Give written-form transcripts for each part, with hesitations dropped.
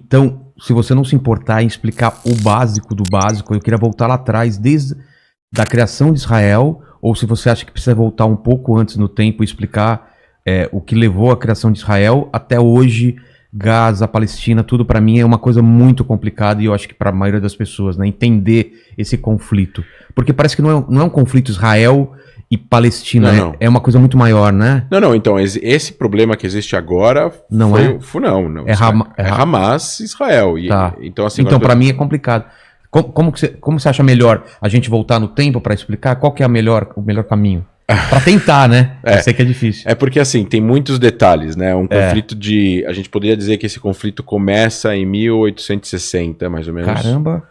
Então, se você não se importar em explicar o básico do básico, eu queria voltar lá atrás, desde da criação de Israel, ou se você acha que precisa voltar um pouco antes no tempo e explicar o que levou à criação de Israel até hoje, Gaza, Palestina, tudo pra mim é uma coisa muito complicada e eu acho que pra maioria das pessoas, né, entender esse conflito. Porque parece que não é um conflito Israel e Palestina, Não. é uma coisa muito maior, né? Não, então, esse problema que existe agora Não é Hamas e Israel. Tá. Então, assim, então pra mim é complicado. Como você acha melhor a gente voltar no tempo pra explicar? Qual que é o melhor caminho? Pra tentar, né? Eu sei que é difícil. É porque, assim, tem muitos detalhes, né? Um conflito a gente poderia dizer que esse conflito começa em 1860, mais ou menos. Caramba!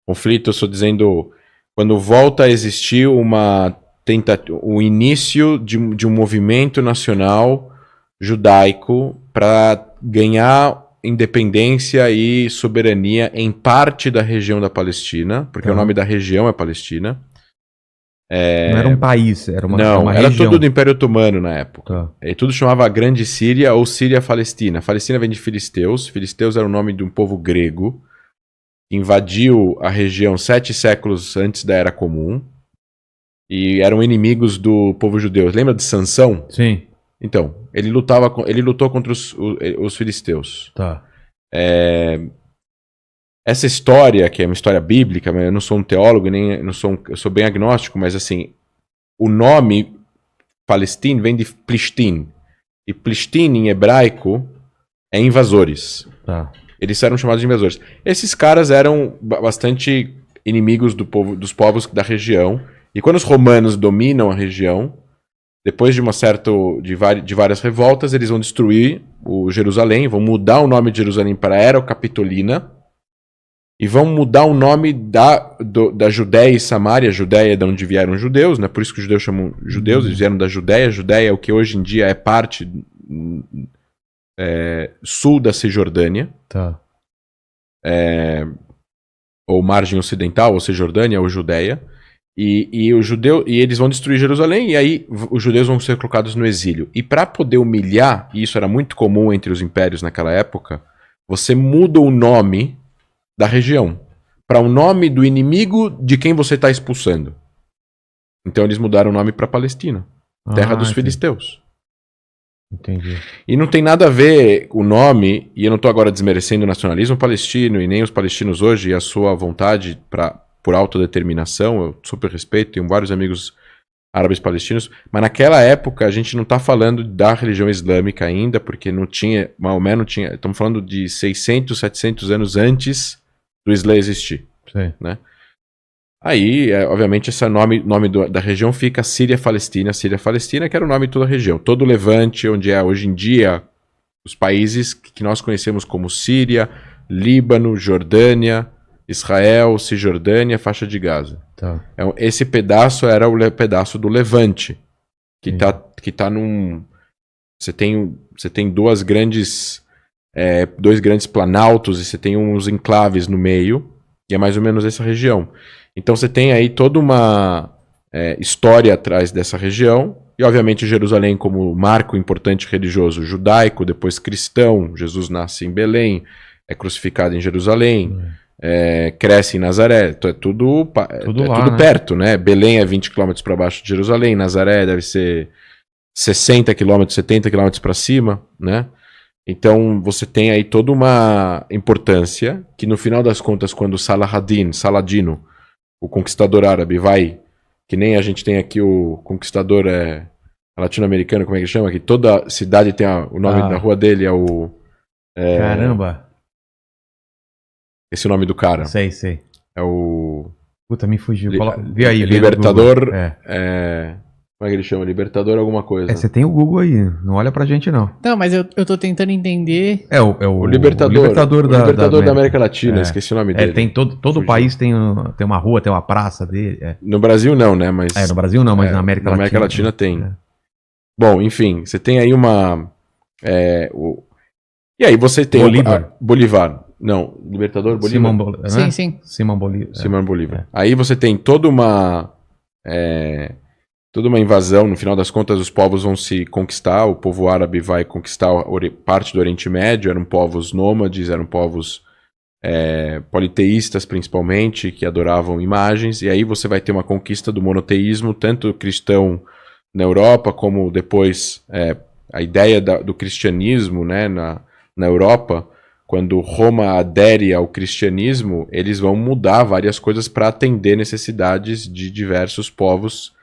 Conflito, eu estou dizendo, quando volta a existir o início de um movimento nacional judaico para ganhar independência e soberania em parte da região da Palestina, porque o nome da região é Palestina. Não era um país, era uma Não, era região. tudo do Império Otomano na época. Tá. E tudo chamava Grande Síria ou Síria-Palestina. Palestina vem de filisteus. Filisteus era o nome de um povo grego que invadiu a região 7 séculos antes da Era Comum e eram inimigos do povo judeu. Lembra de Sansão? Sim. Então, ele lutou contra os filisteus. Tá. Essa história, que é uma história bíblica, eu não sou um teólogo, eu sou bem agnóstico, mas assim, o nome Palestina vem de Plishtim. E Plishtim, em hebraico, é invasores. Tá. Eles eram chamados de invasores. Esses caras eram bastante inimigos dos povos da região. E quando os romanos dominam a região, depois de de várias revoltas, eles vão destruir o Jerusalém, vão mudar o nome de Jerusalém para Herocapitolina, e vão mudar o nome da Judéia e Samaria. Judéia é de onde vieram os judeus, né? Por isso que os judeus chamam judeus, eles vieram da Judéia. Judéia é o que hoje em dia é parte sul da Cisjordânia. Tá. Ou margem ocidental, ou Cisjordânia, ou Judéia. E eles vão destruir Jerusalém, e aí os judeus vão ser colocados no exílio. E para poder humilhar, e isso era muito comum entre os impérios naquela época, você muda o nome da região para o nome do inimigo de quem você está expulsando. Então eles mudaram o nome para Palestina, terra dos filisteus. Entendi. E não tem nada a ver o nome, e eu não estou agora desmerecendo o nacionalismo palestino e nem os palestinos hoje e a sua vontade por autodeterminação. Eu super respeito, tenho vários amigos árabes palestinos, mas naquela época a gente não está falando da religião islâmica ainda, porque Maomé não tinha, estamos falando de 600, 700 anos antes do Islã existir. Sim. Né? Aí, obviamente, esse nome da região fica Síria-Palestina, que era o nome de toda a região. Todo o Levante, onde é hoje em dia os países que nós conhecemos como Síria, Líbano, Jordânia, Israel, Cisjordânia, faixa de Gaza. Tá. Esse pedaço era o pedaço do Levante, que tá num... Você tem dois grandes planaltos e você tem uns enclaves no meio, e é mais ou menos essa região. Então você tem aí toda uma história atrás dessa região, e obviamente Jerusalém como marco importante religioso judaico, depois cristão. Jesus nasce em Belém, é crucificado em Jerusalém, cresce em Nazaré, é tudo lá, né? perto, né? Belém é 20 km para baixo de Jerusalém, Nazaré deve ser 60 km, 70 km para cima, né? Então você tem aí toda uma importância que no final das contas, quando Saladino, o conquistador árabe, vai, que nem a gente tem aqui o conquistador latino-americano, como é que chama? Que toda cidade tem o nome da rua dele, Caramba! Esse é o nome do cara. Sei. É o... Puta, me fugiu. Vê aí. Libertador... Como é que ele chama? Libertador alguma coisa. Você tem o Google aí, não olha pra gente não. Não, mas eu tô tentando entender... O Libertador da América Latina, esqueci o nome dele. Tem todo país tem uma rua, tem uma praça dele. No Brasil não, né? Mas, no Brasil não, mas na América Latina. Na América Latina tem. Bom, enfim, você tem aí uma... E aí você tem... Bolívar. Não, Libertador Bolívar. Simão Bolívar. Sim. Simão Bolívar. Simão Bolívar. Aí você tem toda uma invasão. No final das contas, os povos vão se conquistar. O povo árabe vai conquistar parte do Oriente Médio. Eram povos nômades, eram povos politeístas principalmente, que adoravam imagens, e aí você vai ter uma conquista do monoteísmo, tanto cristão na Europa, como depois a ideia do cristianismo, né, na Europa. Quando Roma adere ao cristianismo, eles vão mudar várias coisas para atender necessidades de diversos povos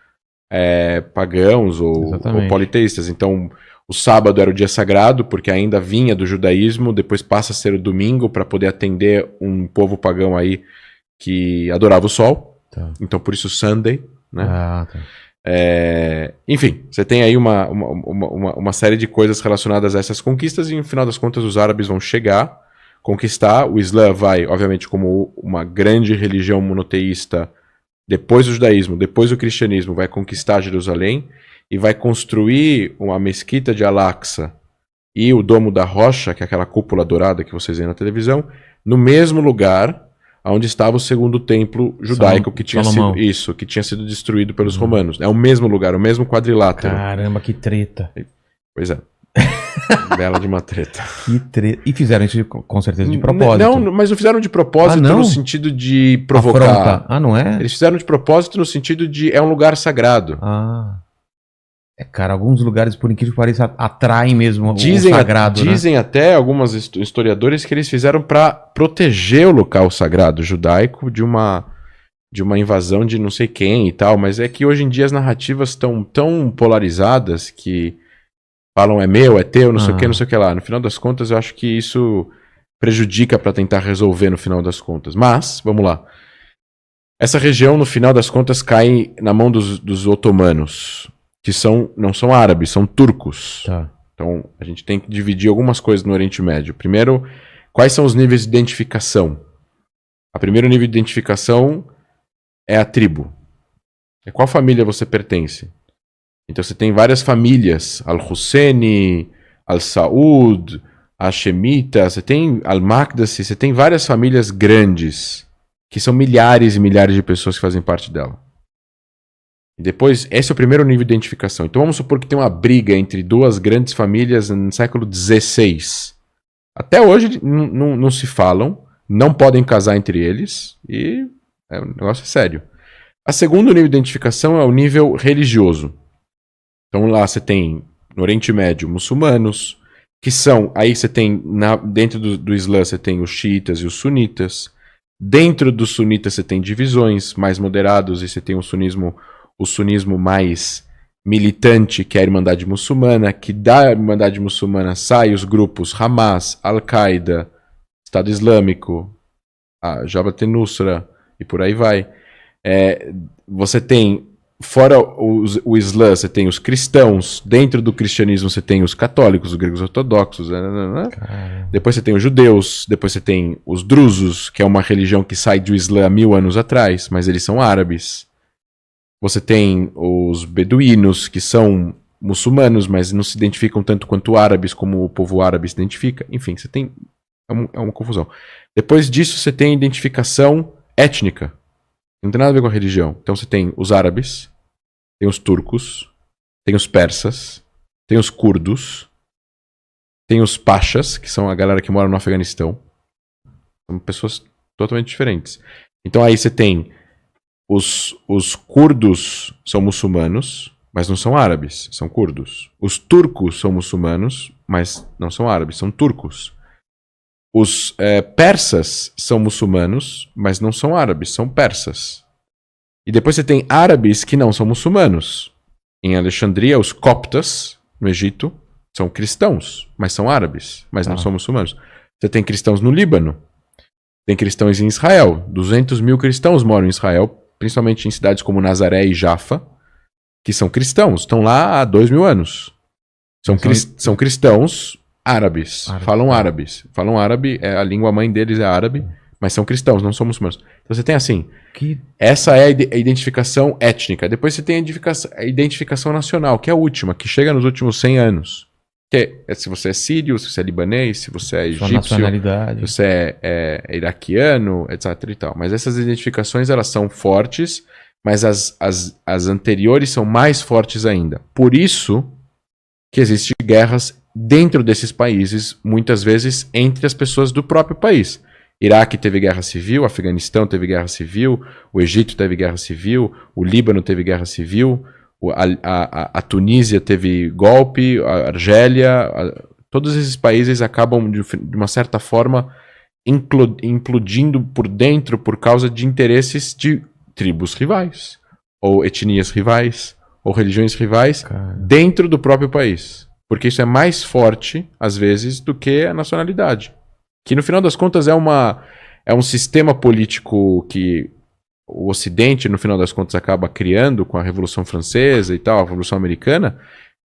pagãos ou politeístas. Então, o sábado era o dia sagrado, porque ainda vinha do judaísmo, depois passa a ser o domingo para poder atender um povo pagão aí que adorava o sol. Tá. Então, por isso Sunday, né? Tá. Enfim, você tem aí uma série de coisas relacionadas a essas conquistas e, no final das contas, os árabes vão chegar, conquistar. O Islã vai, obviamente, como uma grande religião monoteísta, depois do judaísmo, depois do cristianismo, vai conquistar Jerusalém e vai construir uma mesquita de Al-Aqsa e o Domo da Rocha, que é aquela cúpula dourada que vocês veem na televisão, no mesmo lugar onde estava o segundo templo judaico que tinha sido destruído pelos romanos. É o mesmo lugar, o mesmo quadrilátero. Caramba, que treta. Pois é. Bela de uma treta. Que treta. E fizeram isso com certeza de propósito. Não, mas não fizeram de propósito no sentido de provocar. Afronta. Ah, não é? Eles fizeram de propósito no sentido de é um lugar sagrado. Cara, alguns lugares, por incrível que pareça, atraem mesmo o sagrado. Dizem até algumas historiadores que eles fizeram para proteger o local sagrado judaico de uma invasão de não sei quem e tal, mas é que hoje em dia as narrativas estão tão polarizadas que falam é meu, é teu, não sei o que, não sei o que lá. No final das contas, eu acho que isso prejudica para tentar resolver no final das contas. Mas, vamos lá. Essa região, no final das contas, cai na mão dos otomanos, que não são árabes, são turcos. Tá. Então, a gente tem que dividir algumas coisas no Oriente Médio. Primeiro, quais são os níveis de identificação? O primeiro nível de identificação é a tribo. É qual família você pertence? Então, você tem várias famílias. Al-Husseini, Al-Saud, Hashemita, você tem Al-Maqdisi, você tem várias famílias grandes, que são milhares e milhares de pessoas que fazem parte dela. E depois, esse é o primeiro nível de identificação. Então vamos supor que tem uma briga entre duas grandes famílias no século XVI. Até hoje não se falam, não podem casar entre eles, e o negócio é sério. A segundo nível de identificação é o nível religioso. Então lá você tem, no Oriente Médio, muçulmanos, que são, aí você tem, dentro do Islã você tem os xiitas e os sunitas. Dentro dos sunitas você tem divisões mais moderados, e você tem o sunismo mais militante, que é a Irmandade Muçulmana, que da Irmandade Muçulmana saem os grupos Hamas, Al-Qaeda, Estado Islâmico, a Jabhat al-Nusra e por aí vai. Você tem, fora o Islã, você tem os cristãos, dentro do cristianismo você tem os católicos, os gregos ortodoxos, depois você tem os judeus, depois você tem os drusos, que é uma religião que sai do Islã há 1000 anos atrás, mas eles são árabes. Você tem os beduínos, que são muçulmanos, mas não se identificam tanto quanto árabes, como o povo árabe se identifica. Enfim, você tem... É uma confusão. Depois disso, você tem a identificação étnica. Não tem nada a ver com a religião. Então você tem os árabes, tem os turcos, tem os persas, tem os curdos, tem os pachas, que são a galera que mora no Afeganistão. São pessoas totalmente diferentes. Então aí você tem... Os curdos são muçulmanos, mas não são árabes, são curdos. Os turcos são muçulmanos, mas não são árabes, são turcos. Os persas são muçulmanos, mas não são árabes, são persas. E depois você tem árabes que não são muçulmanos. Em Alexandria, os coptas, no Egito, são cristãos, mas são árabes, mas não são muçulmanos. Você tem cristãos no Líbano, tem cristãos em Israel. 200 mil cristãos moram em Israel, principalmente em cidades como Nazaré e Jaffa, que são cristãos, estão lá há 2000 anos. São cristãos árabes, falam árabe, a língua mãe deles é árabe, mas são cristãos, não são muçulmanos. Então você tem assim, essa é a identificação étnica. Depois você tem a identificação nacional, que é a última, que chega nos últimos 100 anos. Que é se você é sírio, se você é libanês, se você é egípcio, se você é iraquiano, etc. e tal. Mas essas identificações, elas são fortes, mas as anteriores são mais fortes ainda. Por isso que existem guerras dentro desses países, muitas vezes entre as pessoas do próprio país. Iraque teve guerra civil, Afeganistão teve guerra civil, o Egito teve guerra civil, o Líbano teve guerra civil, a Tunísia teve golpe, a Argélia, todos esses países acabam, de uma certa forma, implodindo por dentro por causa de interesses de tribos rivais, ou etnias rivais, ou religiões rivais, dentro do próprio país. Porque isso é mais forte, às vezes, do que a nacionalidade. Que, no final das contas, é um sistema político que o Ocidente, no final das contas, acaba criando com a Revolução Francesa e tal, a Revolução Americana,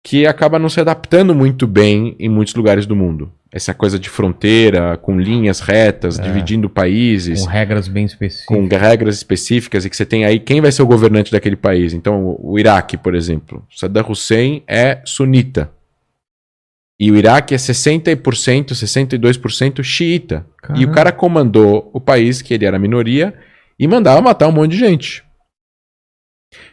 que acaba não se adaptando muito bem em muitos lugares do mundo. Essa coisa de fronteira, com linhas retas, dividindo países. Com regras bem específicas. Com regras específicas e que você tem aí quem vai ser o governante daquele país. Então, o Iraque, por exemplo. Saddam Hussein é sunita. E o Iraque é 60%, 62% xiita. Caramba. E o cara comandou o país, que ele era minoria, e mandava matar um monte de gente.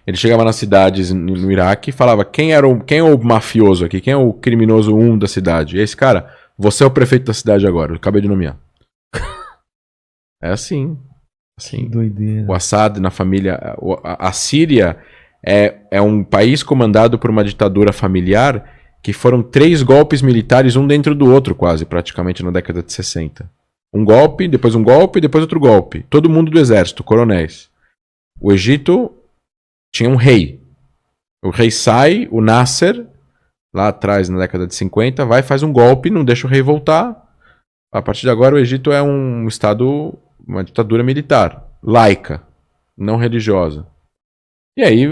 Ele chegava nas cidades no Iraque e falava quem é o mafioso aqui, quem é o criminoso 1 da cidade. E esse cara, você é o prefeito da cidade agora, eu acabei de nomear. É assim. Que doideira. O Assad na família... A Síria é um país comandado por uma ditadura familiar que foram 3 golpes militares, um dentro do outro quase, praticamente na década de 60. Um golpe, depois outro golpe. Todo mundo do exército, coronéis. O Egito tinha um rei. O rei sai, o Nasser, lá atrás, na década de 50, vai, faz um golpe, não deixa o rei voltar. A partir de agora, o Egito é um estado, uma ditadura militar, laica, não religiosa. E aí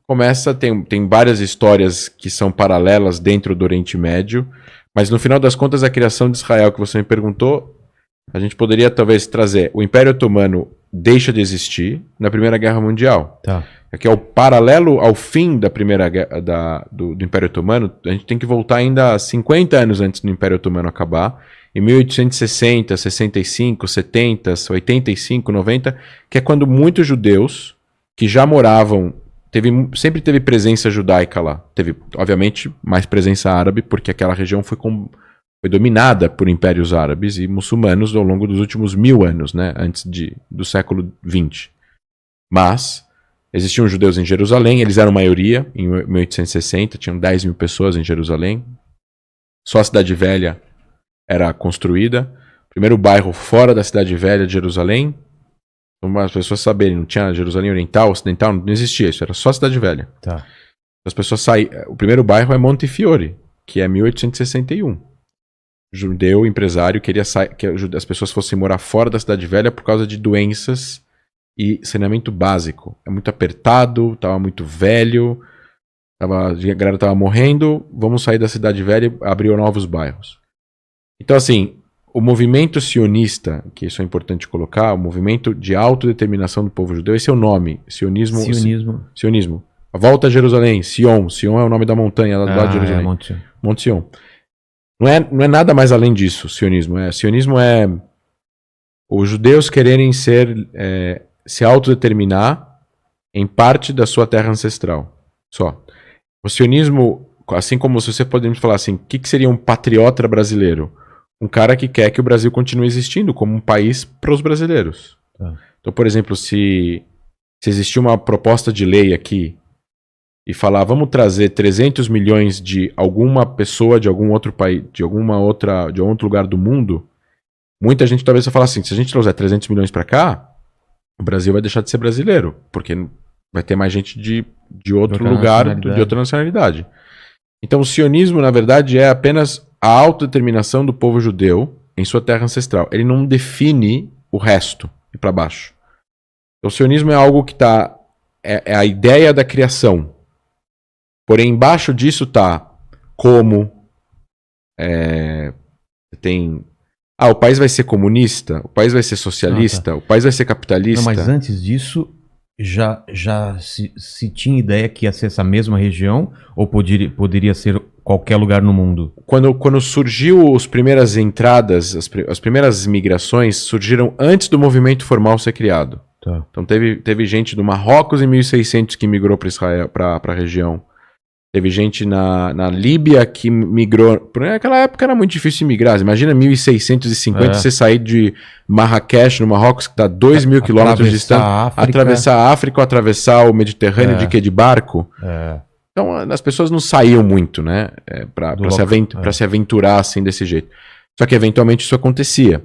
começa, tem várias histórias que são paralelas dentro do Oriente Médio, mas no final das contas, a criação de Israel, que você me perguntou, a gente poderia talvez trazer, o Império Otomano deixa de existir na Primeira Guerra Mundial. Tá. Que é o paralelo ao fim da primeira do Império Otomano. A gente tem que voltar ainda 50 anos antes do Império Otomano acabar, em 1860, 65, 70, 85, 90, que é quando muitos judeus que já moravam, sempre teve presença judaica lá. Teve, obviamente, mais presença árabe, porque aquela região foi dominada por impérios árabes e muçulmanos ao longo dos últimos 1000 anos, né, antes do século XX. Mas existiam judeus em Jerusalém, eles eram maioria, em 1860, tinham 10 mil pessoas em Jerusalém. Só a Cidade Velha era construída. Primeiro bairro fora da Cidade Velha de Jerusalém. Para as pessoas saberem, não tinha Jerusalém Oriental, Ocidental, não existia isso, era só a Cidade Velha. Tá. As pessoas o primeiro bairro é Montefiore, que é 1861. Judeu, empresário, queria que as pessoas fossem morar fora da Cidade Velha por causa de doenças e saneamento básico. É muito apertado, estava muito velho, a galera estava morrendo, vamos sair da Cidade Velha e abrir novos bairros. Então, assim, o movimento sionista, que isso é importante colocar, o movimento de autodeterminação do povo judeu, esse é o nome, sionismo. A volta a Jerusalém, Sion é o nome da montanha lá do lado de Jerusalém. Monte Sion. Não é nada mais além disso, sionismo. Sionismo é os judeus quererem se autodeterminar em parte da sua terra ancestral. Só. O sionismo, assim como se você podemos falar assim, o que seria um patriota brasileiro? Um cara que quer que o Brasil continue existindo como um país para os brasileiros. Tá. Então, por exemplo, se existir uma proposta de lei aqui e falar, vamos trazer 300 milhões de alguma pessoa de algum outro país, de algum outro lugar do mundo, muita gente talvez vai falar assim, se a gente trouxer 300 milhões para cá, o Brasil vai deixar de ser brasileiro, porque vai ter mais gente de outro lugar, de outra nacionalidade. Então o sionismo, na verdade, é apenas a autodeterminação do povo judeu em sua terra ancestral. Ele não define o resto e para baixo. Então, o sionismo é algo que é a ideia da criação. Porém, embaixo disso está como o país vai ser comunista, o país vai ser socialista, o país vai ser capitalista. Não, mas antes disso, já se tinha ideia que ia ser essa mesma região ou poderia ser qualquer lugar no mundo? Quando surgiu as primeiras entradas, as primeiras migrações surgiram antes do movimento formal ser criado. Tá. Então teve gente do Marrocos em 1600 que migrou para Israel, para a região. Teve gente na Líbia que migrou. Naquela época era muito difícil migrar. Imagina 1650 você sair de Marrakech, no Marrocos, que está 2.000 quilômetros de distância, atravessar a África ou atravessar o Mediterrâneo de barco. Então as pessoas não saíam muito, né? Para se aventurar assim desse jeito. Só que eventualmente isso acontecia.